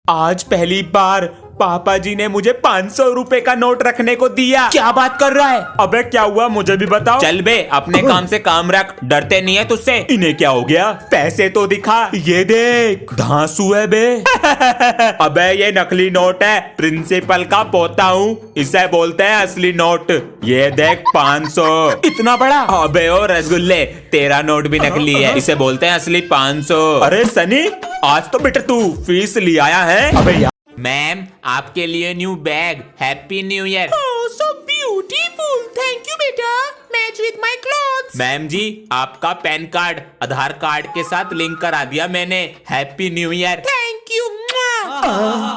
आज पहली बार पापा जी ने मुझे 500 रुपए का नोट रखने को दिया। क्या बात कर रहा है? अबे क्या हुआ मुझे भी बताओ। चल बे अपने काम से काम रख, डरते नहीं है तुझसे। इन्हें क्या हो गया? पैसे तो दिखा, ये देख धांसू है बे। अबे ये नकली नोट है, प्रिंसिपल का पोता हूँ, इसे बोलते हैं असली नोट। ये देख 500। इतना बड़ा? अबे ओ रसगुल्ले, तेरा नोट भी नकली है, इसे बोलते हैं असली 500। अरे सनी, आज तो बेटा तू फीस ले आया है। अबे मैम आपके लिए new bag, happy new year. Oh, so beautiful. Thank you, बेटा. Match with my clothes. Ma'am ji आपका पैन कार्ड आधार कार्ड के साथ लिंक करा दिया मैंने, happy new year. Thank you.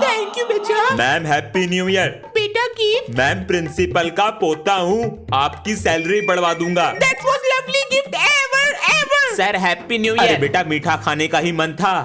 Thank you, बेटा. Ma'am happy new year. बेटा गिफ्ट. मैम प्रिंसिपल का पोता हूँ, आपकी सैलरी बढ़वा दूंगा। That was lovely gift ever. Sir happy new अरे ईयर। बेटा मीठा खाने का ही मन था।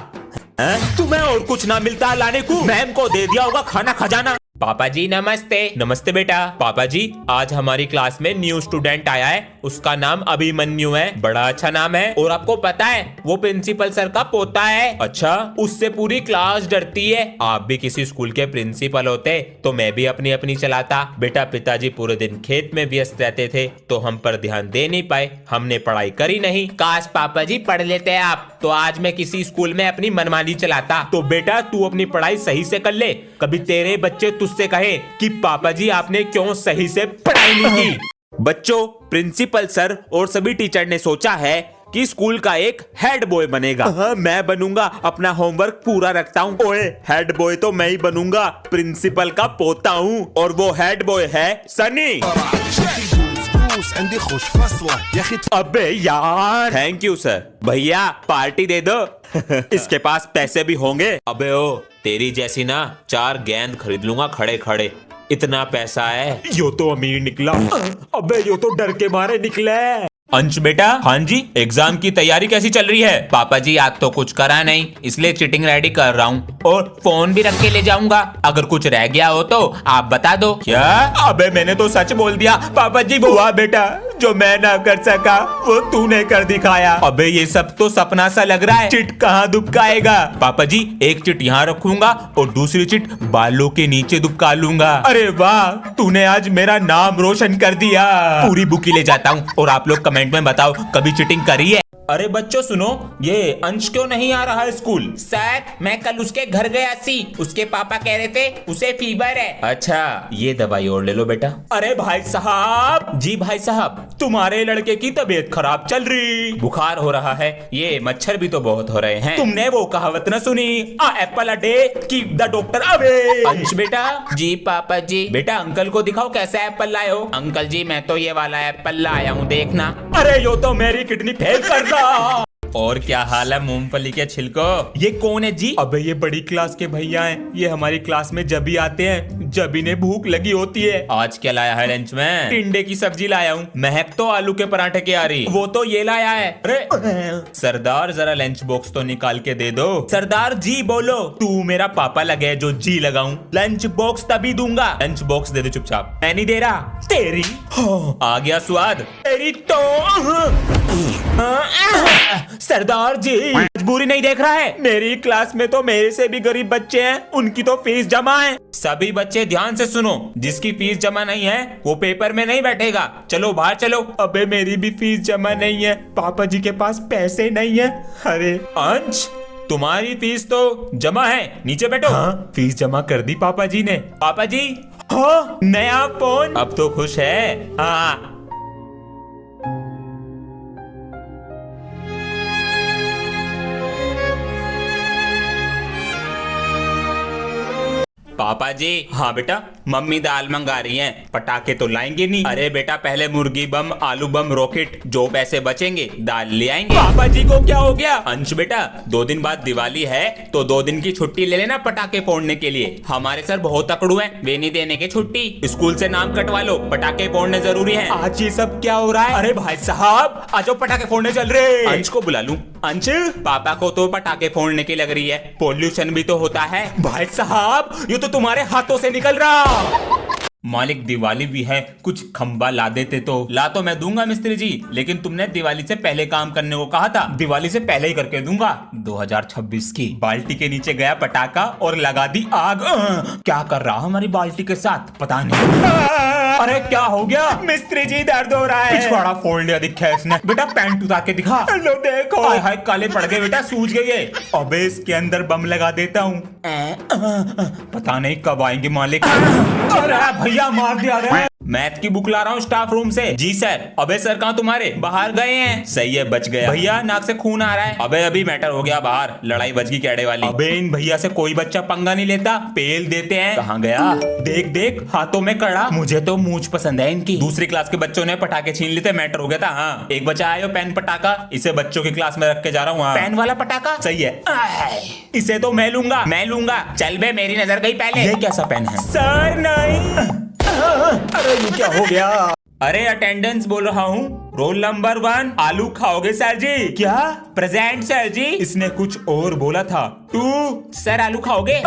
तुम्हें और कुछ ना मिलता लाने को? मैम को दे दिया होगा खाना खजाना। पापा जी नमस्ते। नमस्ते बेटा। पापा जी आज हमारी क्लास में न्यू स्टूडेंट आया है, उसका नाम अभिमन्यु है। बड़ा अच्छा नाम है। और आपको पता है वो प्रिंसिपल सर का पोता है। अच्छा, उससे पूरी क्लास डरती है। आप भी किसी स्कूल के प्रिंसिपल होते तो मैं भी अपनी अपनी चलाता। बेटा पिताजी पूरे दिन खेत में व्यस्त रहते थे तो हम पर ध्यान दे नहीं पाए, हमने पढ़ाई करी नहीं। काश पापा जी पढ़ लेते आप, तो आज मैं किसी स्कूल में अपनी मनमानी चलाता। तो बेटा तू अपनी पढ़ाई सही से कर ले, कभी तेरे बच्चे तुझसे कहे कि पापा जी आपने क्यों सही से पढ़ाई नहीं की। बच्चों, प्रिंसिपल सर और सभी टीचर ने सोचा है कि स्कूल का एक हेड बॉय बनेगा। मैं बनूंगा, अपना होमवर्क पूरा रखता हूँ। ओए हेड बॉय तो मैं ही बनूंगा, प्रिंसिपल का पोता हूँ, और वो हेड बॉय है सनी। अबे यार, थैंक यू सर। भैया पार्टी दे दो। इसके पास पैसे भी होंगे। अबे ओ तेरी जैसी ना 4 गेंद खरीद लूंगा खड़े खड़े, इतना पैसा है। यो तो अमीर निकला। अबे यो तो डर के मारे निकले। अंश बेटा। हाँ जी। एग्जाम की तैयारी कैसी चल रही है? पापा जी आज तो कुछ करा नहीं, इसलिए चीटिंग रेडी कर रहा हूँ, और फोन भी रख के ले जाऊंगा। अगर कुछ रह गया हो तो आप बता दो। क्या? अबे मैंने तो सच बोल दिया। पापा जी हुआ बेटा, जो मैं ना कर सका वो तूने कर दिखाया। अबे ये सब तो सपना सा लग रहा है, चिट कहाँ दुबकाएगा? पापा जी एक चिट यहाँ रखूंगा और दूसरी चिट बालों के नीचे दुबका लूंगा। अरे वाह, तूने आज मेरा नाम रोशन कर दिया। पूरी बुकी ले जाता हूँ और आप लोग कमेंट में बताओ कभी चीटिंग करी है। अरे बच्चों सुनो, ये अंश क्यों नहीं आ रहा है स्कूल? सर मैं कल उसके घर गया सी, उसके पापा कह रहे थे उसे फीवर है। अच्छा, ये दवाई और ले लो बेटा। अरे भाई साहब। जी भाई साहब, तुम्हारे लड़के की तबीयत खराब चल रही, बुखार हो रहा है, ये मच्छर भी तो बहुत हो रहे हैं। तुमने वो कहावत न सुनी, an apple a day keep the doctor away. Ansh बेटा। जी पापा जी। बेटा अंकल को दिखाओ कैसा एप्पल लाए हो। अंकल जी मैं तो ये वाला एप्पल लाया हूँ, देखना। अरे यो तो मेरी किडनी फेल कर रहा। और क्या हाल है मूंगफली के छिलको? ये कौन है जी? अबे ये बड़ी क्लास के भैया हैं, ये हमारी क्लास में जब भी आते हैं, जब इन्हें भूख लगी होती है। आज क्या लाया है लंच में? टिंडे की सब्जी लाया हूँ। महक तो आलू के पराठे की आ रही, वो तो ये लाया है। अरे सरदार जरा लंच बॉक्स तो निकाल के दे दो। सरदार जी बोलो। तू मेरा पापा लगे जो जी लगाऊं। लंच बॉक्स तभी दूंगा। लंच बॉक्स दे दे चुपचाप। मैं नहीं दे रहा। तेरी आ गया स्वाद तेरी तो। सरदार जी मजबूरी नहीं देख रहा है, मेरी क्लास में तो मेरे से भी गरीब बच्चे हैं, उनकी तो फीस जमा है। सभी बच्चे ध्यान से सुनो, जिसकी फीस जमा नहीं है वो पेपर में नहीं बैठेगा। चलो बाहर चलो। अबे मेरी भी फीस जमा नहीं है, पापा जी के पास पैसे नहीं है। अरे अंश, तुम्हारी फीस तो जमा है, नीचे बैठो। हाँ, फीस जमा कर दी पापा जी ने। पापा जी हाँ, नया फोन। अब तो खुश है। हाँ पापा जी। हाँ बेटा। मम्मी दाल मंगा रही हैं। पटाखे तो लाएंगे नहीं। अरे बेटा पहले मुर्गी बम, आलू बम, रॉकेट, जो पैसे बचेंगे दाल ले आएंगे। पापा जी को क्या हो गया? अंश बेटा 2 दिन बाद दिवाली है, तो 2 दिन की छुट्टी ले लेना पटाखे फोड़ने के लिए। हमारे सर बहुत अकड़ू हैं, वे नहीं देने के छुट्टी। स्कूल से नाम कटवा लो, पटाखे फोड़ने जरूरी है। आज ये सब क्या हो रहा है? अरे भाई साहब आज पटाखे फोड़ने चल रहे। अंश को बुला लूं? अंश, पापा को तो पटाखे फोड़ने की लग रही है, पोल्यूशन भी तो होता है। भाई साहब ये तो तुम्हारे हाथों से निकल रहा। मालिक दिवाली भी है, कुछ खंबा ला देते तो। ला तो मैं दूंगा मिस्त्री जी, लेकिन तुमने दिवाली से पहले काम करने को कहा था। दिवाली से पहले ही करके दूंगा। 2026 की बाल्टी के नीचे गया पटाखा और लगा दी आग। क्या कर रहा हमारी बाल्टी के साथ पता नहीं। अरे क्या हो गया मिस्त्री जी, दर्द हो रहा है। पिछवाड़ा फोड़ लिया दिखा है इसने। बेटा पैंट उतार के दिखा। लो देखो। हाय हाय काले पड़ गए बेटा, सूज गए ये। अबे इसके अंदर बम लगा देता हूँ। पता नहीं कब आएंगे मालिक। अरे भैया मार दिया रे। मैथ की बुक ला रहा हूँ स्टाफ रूम से। जी सर। अबे सर कहाँ तुम्हारे? बाहर गए हैं। सही है, बच गया। भैया नाक से खून आ रहा है। अबे अभी मैटर हो गया बाहर, लड़ाई बच गई कैडे वाली। अबे इन भैया से कोई बच्चा पंगा नहीं लेता, पेल देते हैं। कहाँ गया? देख देख हाथों में कड़ा। मुझे तो मूंछ पसंद है इनकी। दूसरी क्लास के बच्चों ने पटाखे छीन लेते, मैटर हो गया था। हाँ एक बच्चा आया पेन पटाखा, इसे बच्चों की क्लास में रख के जा रहा हूँ। पेन वाला पटाखा सही है। इसे तो मैं लूंगा, मैं लूंगा। चल बे, मेरी नजर गई पहले। ये कैसा पेन है? सर नहीं। अरे ये क्या हो गया? अरे अटेंडेंस बोल रहा हूँ। Roll number 1। आलू खाओगे सर जी? क्या? प्रेजेंट सर जी। इसने कुछ और बोला था। 2। सर आलू खाओगे?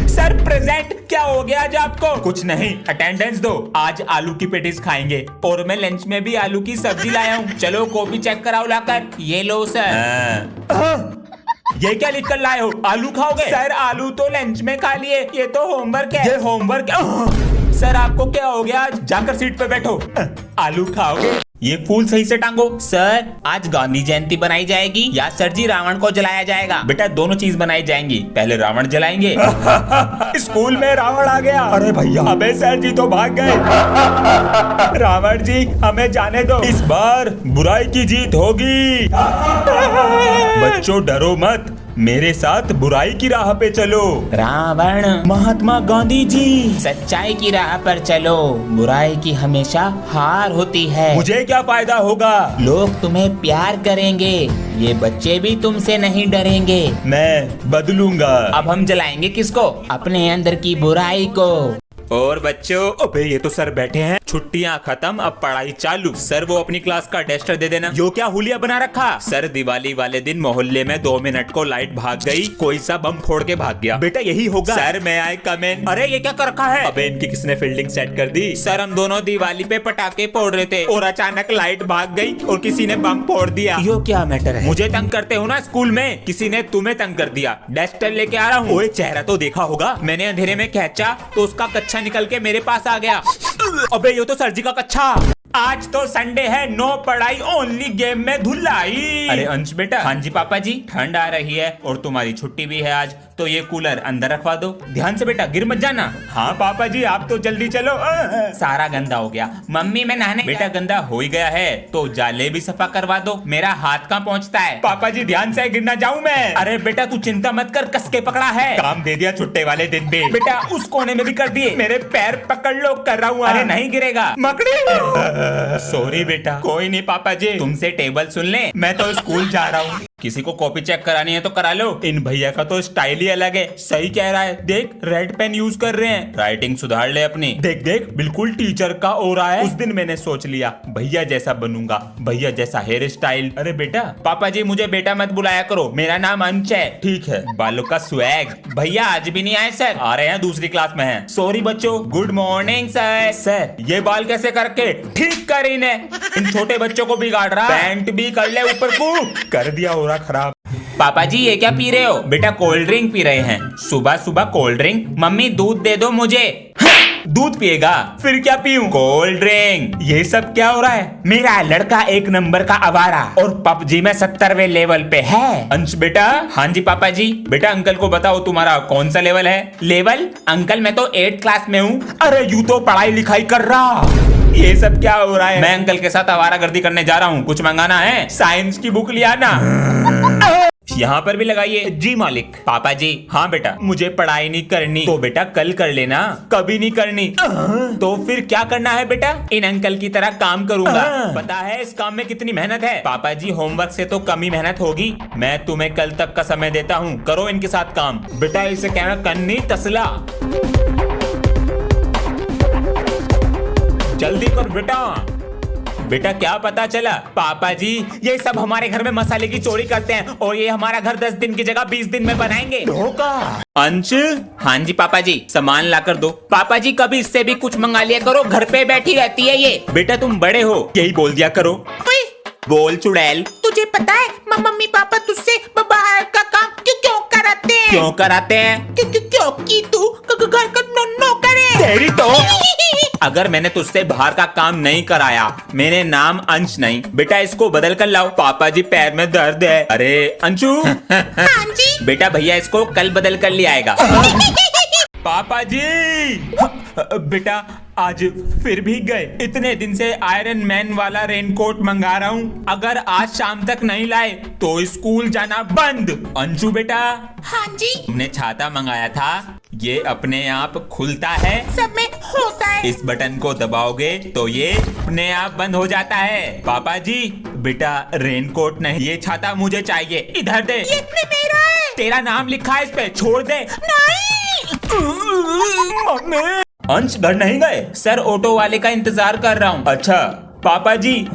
Sir present. क्या हो गया आज आपको? कुछ नहीं, अटेंडेंस दो। आज आलू की पेटीज खाएंगे और मैं लंच में भी आलू की सब्जी लाया हूँ। चलो कॉपी चेक कराओ लाकर। ये लो सर। ये क्या लिख कर लाए हो? आलू खाओगे? सर आलू तो लंच में खा लिए, ये तो होमवर्क है। ये होमवर्क। सर आपको क्या हो गया? आज जाकर सीट पे बैठो। आलू खाओगे? ये फूल सही से टांगो। सर आज गांधी जयंती बनाई जाएगी या सर जी रावण को जलाया जाएगा? बेटा दोनों चीज बनाई जाएंगी, पहले रावण जलाएंगे। स्कूल में रावण आ गया। अरे भैया। अबे सर जी तो भाग गए। रावण जी हमें जाने दो, इस बार बुराई की जीत होगी। बच्चों डरो मत, मेरे साथ बुराई की राह पे चलो। रावण महात्मा गांधी जी। सच्चाई की राह पर चलो, बुराई की हमेशा हार होती है। मुझे क्या फायदा होगा? लोग तुम्हें प्यार करेंगे, ये बच्चे भी तुमसे नहीं डरेंगे। मैं बदलूंगा। अब हम जलाएंगे किसको? अपने अंदर की बुराई को। और बच्चों, अबे ये तो सर बैठे हैं। छुट्टियां खत्म, अब पढ़ाई चालू। सर वो अपनी क्लास का डस्टर दे देना। यो क्या हुलिया बना रखा? सर दिवाली वाले दिन मोहल्ले में 2 मिनट को लाइट भाग गई, कोई सा बम फोड़ के भाग गया। बेटा यही होगा। सर मैं आई कम इन। अरे ये क्या कर रखा है? अबे इनकी किसने फील्डिंग सेट कर दी? सर हम दोनों दिवाली पे पटाखे फोड़ रहे थे और अचानक लाइट भाग गई और किसी ने बम फोड़ दिया। यो क्या मैटर है? मुझे तंग करते हो ना स्कूल में, किसी ने तुम्हें तंग कर दिया। डस्टर लेके आ रहा हूँ। ओए चेहरा तो देखा होगा। मैंने अंधेरे में खींचा तो उसका कच्छा निकल के मेरे पास आ गया। अबे ये तो सर जी का कच्छा। आज तो संडे है, नो पढ़ाई ओनली गेम में धुलाई। अरे अंश बेटा। हाँ जी पापा जी। ठंड आ रही है और तुम्हारी छुट्टी भी है आज, तो ये कूलर अंदर रखवा दो। ध्यान से बेटा, गिर मत जाना। हाँ पापा जी आप तो जल्दी चलो। सारा गंदा हो गया। मम्मी मैं नहाने। बेटा गंदा हो ही गया है तो जाले भी सफा करवा दो। मेरा हाथ कहाँ पहुँचता है? पापा जी ध्यान से, गिर ना जाऊं मैं। अरे बेटा तू चिंता मत कर, कस के पकड़ा है। काम दे दिया छुट्टे वाले दिन भी। बेटा उस कोने में भी कर दिए। मेरे पैर पकड़ लो, कर रहा हूँ। अरे नहीं गिरेगा। मकड़ी। सॉरी बेटा। कोई नहीं पापा जी, तुमसे टेबल सुन ले। मैं तो स्कूल जा रहा हूँ। किसी को कॉपी चेक करानी है तो करा लो। इन भैया का तो स्टाइल ही अलग है। सही कह रहा है, देख रेड पेन यूज कर रहे हैं। राइटिंग सुधार ले अपनी। देख देख बिल्कुल टीचर का हो रहा है। उस दिन मैंने सोच लिया भैया जैसा बनूंगा, भैया जैसा हेयर स्टाइल। अरे बेटा, पापा जी मुझे बेटा मत बुलाया करो, मेरा नाम अंश है। ठीक है। बालों का स्वैग। भैया आज भी नहीं आए सर? आ रहे हैं, दूसरी क्लास में हैं। सॉरी बच्चों। Good morning sir. सर ये बाल कैसे करके ठीक कर इन्हें, इन छोटे बच्चों को बिगाड़ रहा। पैंट भी कर ले ऊपर को। कर दिया हो रहा खराब। पापा जी ये क्या पी रहे हो? बेटा कोल्ड ड्रिंक पी रहे हैं। सुबह सुबह कोल्ड ड्रिंक? मम्मी दूध दे दो मुझे। दूध पिएगा? फिर क्या पीऊं? Cold drink. ये सब क्या हो रहा है? मेरा लड़का 1 नंबर का आवारा और पबजी में 70वें लेवल पे है। अंश बेटा। हाँ जी पापा जी। बेटा अंकल को बताओ तुम्हारा कौन सा लेवल है? लेवल? अंकल मैं तो 8th क्लास में हूँ। अरे यू तो पढ़ाई लिखाई कर रहा। ये सब क्या हो रहा है? मैं अंकल के साथ आवारागर्दी करने जा रहा हूँ, कुछ मंगाना है? साइंस की बुक लिया ना। यहाँ पर भी लगाइए। जी मालिक। पापा जी। हाँ बेटा। मुझे पढ़ाई नहीं करनी। तो बेटा कल कर लेना। कभी नहीं करनी। तो फिर क्या करना है बेटा? इन अंकल की तरह काम करूंगा। पता है इस काम में कितनी मेहनत है? पापा जी होमवर्क से तो कम ही मेहनत होगी। मैं तुम्हें कल तक का समय देता हूँ, करो इनके साथ काम। बेटा इसे कहना कन्नी तसला। जल्दी कर बेटा। बेटा क्या पता चला? पापा जी ये सब हमारे घर में मसाले की चोरी करते हैं और ये हमारा घर 10 दिन की जगह 20 दिन में बनाएंगे। धोखा। अंश। हाँ जी पापा जी, सामान ला कर दो। पापा जी कभी इससे भी कुछ मंगा लिया करो, घर पे बैठी रहती है ये। बेटा तुम बड़े हो, यही बोल दिया करो। ओए, बोल चुड़ैल। तुझे पता है मम्मी पापा तुझसे बाहर का काम क्यों कराते हैं? क्यों कराते हैं? क्योंकि तू घर का नौकर है। तेरी तो अगर मैंने तुझसे बाहर का काम नहीं कराया, मेरे नाम अंश नहीं। बेटा इसको बदल कर लाओ, पापा जी पैर में दर्द है। अरे अंशु। हाँ जी। बेटा भैया इसको कल बदल कर ले आएगा। पापा जी। बेटा आज फिर भी गए। इतने दिन से आयरन मैन वाला रेनकोट मंगा रहा हूँ, अगर आज शाम तक नहीं लाए तो स्कूल जाना बंद। अंशु बेटा। हाँ जी। तुमने छाता मंगाया था, ये अपने आप खुलता है, सब में होता है। इस बटन को दबाओगे तो ये अपने आप बंद हो जाता है। पापा जी बेटा रेनकोट नहीं, ये छाता मुझे चाहिए, इधर दे। ये मेरा है। तेरा नाम लिखा है इस पे, छोड़ दे। नहीं। अंश घर नहीं गए? सर ऑटो वाले का इंतजार कर रहा हूँ। अच्छा पापा जी।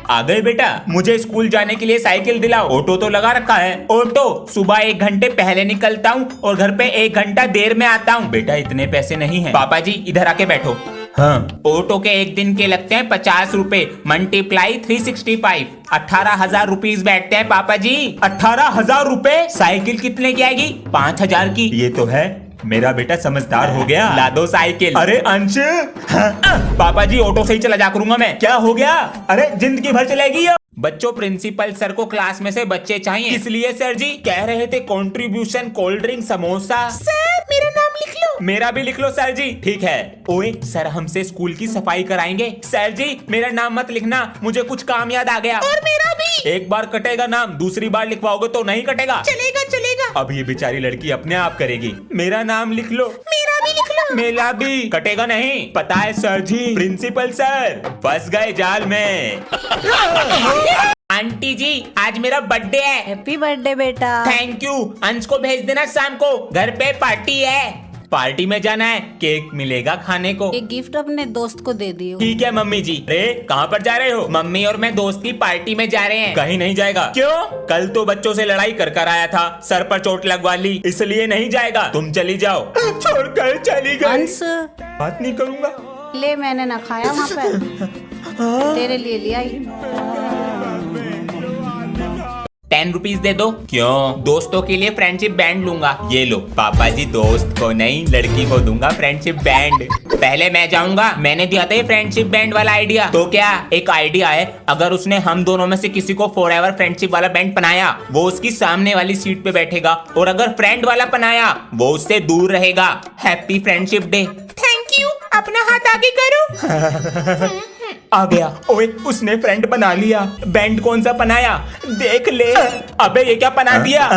आ गए बेटा, मुझे स्कूल जाने के लिए साइकिल दिलाओ। ऑटो तो लगा रखा है। ऑटो सुबह 1 घंटे पहले निकलता हूँ और घर पे 1 घंटा देर में आता हूँ। बेटा इतने पैसे नहीं है। पापा जी इधर आके बैठो। हाँ। ऑटो के 1 दिन के लगते हैं 50 रुपए, मल्टीप्लाई 365, 18,000 रुपीज बैठते हैं पापा जी। 18,000 रुपए? साइकिल कितने की आएगी? 5,000 की। ये तो है, मेरा बेटा समझदार हो गया। ला दो साइकिल। अरे अंश। पापा जी ऑटो से ही चला जा करूंगा मैं। क्या हो गया? अरे जिंदगी भर चलेगी ये। बच्चों प्रिंसिपल सर को क्लास में से बच्चे चाहिए, इसलिए सर जी कह रहे थे contribution cold drink samosa. Sir मेरा नाम लिख लो। मेरा भी लिख लो सर जी। ठीक है। ओए सर हमसे स्कूल की सफाई कराएंगे। सर जी मेरा नाम मत लिखना, मुझे कुछ काम याद आ गया। और मेरा भी। एक बार कटेगा नाम, दूसरी बार लिखवाओगे तो नहीं कटेगा। चलेगा चलेगा। अब ये बेचारी लड़की अपने आप करेगी। मेरा नाम लिख लो। मेरा भी लिख लो। मेरा भी। कटेगा नहीं, पता है सर जी। प्रिंसिपल सर फंस गए जाल में। आंटी जी आज मेरा बर्थडे है। हैप्पी बर्थडे बेटा। Thank you. अंश को भेज देना शाम को, घर पे पार्टी है। पार्टी में जाना है, केक मिलेगा खाने को। एक गिफ्ट अपने दोस्त को दे दियो। ठीक है मम्मी जी। अरे कहाँ पर जा रहे हो? मम्मी और मैं दोस्त की पार्टी में जा रहे हैं। कहीं नहीं जाएगा। क्यों? कल तो बच्चों से लड़ाई कर कर आया था, सर पर चोट लगवा ली, इसलिए नहीं जाएगा। तुम चली जाओ। छोड़कर चली गई। अंश बात नहीं करूंगा। ले, मैंने ना खाया वहाँ पे, तेरे लिए ले आई। 10 रुपीज दे दो। क्यों? दोस्तों के लिए फ्रेंडशिप बैंड लूंगा। ये लो। पापा जी दोस्त को नहीं, लड़की को दूंगा फ्रेंडशिप बैंड। पहले मैं जाऊंगा, मैंने दिया था ये फ्रेंडशिप बैंड वाला आइडिया। तो क्या एक आइडिया है, अगर उसने हम दोनों में से किसी को फॉरएवर फ्रेंडशिप वाला बैंड पहनाया, वो उसकी सामने वाली सीट पे बैठेगा, और अगर फ्रेंड वाला पहनाया वो उससे दूर रहेगा। Happy friendship day. Thank you. अपना हाथ आगे करो। आ गया। ओए उसने फ्रेंड बना लिया। बैंड कौन सा बनाया देख ले। अबे ये क्या बना दिया?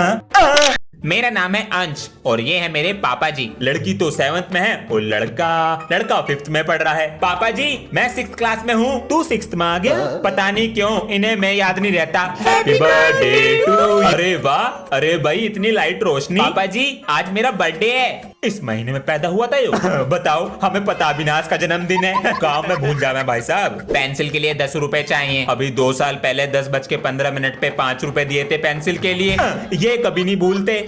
मेरा नाम है अंश और ये है मेरे पापा जी। लड़की तो 7th में है और लड़का 5th में पढ़ रहा है। पापा जी मैं 6th क्लास में हूँ, तू 6th में आ गया। पता नहीं क्यों इन्हें मैं याद नहीं रहता। Happy birthday to. अरे वाह, अरे भाई इतनी लाइट रोशनी। पापा जी आज मेरा बर्थडे है। इस महीने में पैदा हुआ था यो। बताओ, हमें पता भी ना इसका जन्मदिन है। काम में भूल जाना भाई साहब। पेंसिल के लिए 10 रुपए चाहिए। अभी 2 साल पहले 10:15 पे 5 रुपए दिए थे पेंसिल के लिए। ये कभी नहीं भूलते।